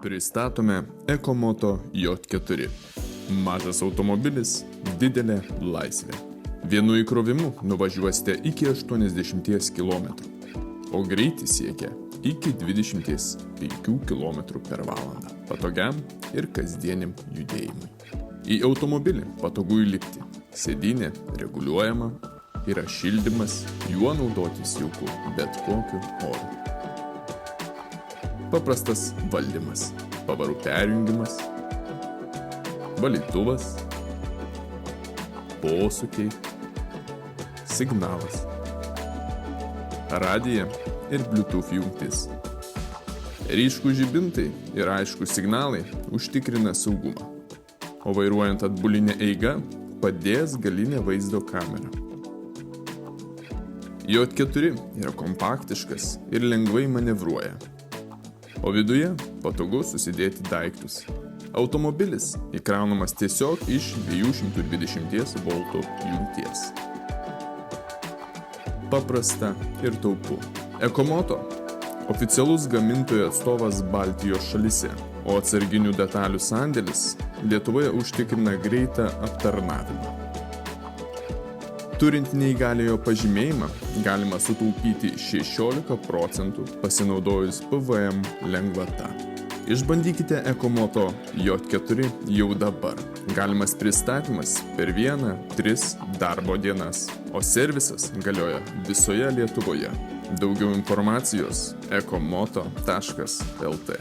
Pristatome Ekomoto J4. Mažas automobilis, didelė laisvė. Vienu įkrovimu nuvažiuosite iki 80 km, o greitis siekia iki 25 km per valandą, patogiam ir kasdieniam judėjimui. Į automobilį patogu įlipti, sėdynė reguliuojama, yra šildymas, juo naudotis jauku bet kokiu oru. Paprastas valdymas, pavarų perjungimas, valytuvas, posūkiai, signalas, radija ir Bluetooth jungtis. Ryškūs žibintai ir aiškūs signalai užtikrina saugumą, o vairuojant atbuline eiga padės galinė vaizdo kamera. J4 yra kompaktiškas ir lengvai manevruoja, o viduje patogu susidėti daiktus. Automobilis įkraunamas tiesiog iš 220 voltų jungties. Paprasta ir taupu. Ekomoto – oficialus gamintojo atstovas Baltijos šalyse, o atsarginių detalių sandėlis Lietuvoje užtikrina greitą aptarnavimą. Turint neįgaliojo pažymėjimą, galima sutaupyti 16 procentų pasinaudojus PVM lengvata. Išbandykite Ekomoto J4 jau dabar. Galimas pristatymas per 1-3 darbo dienas, o servisas galioja visoje Lietuvoje. Daugiau informacijos ekomoto.lt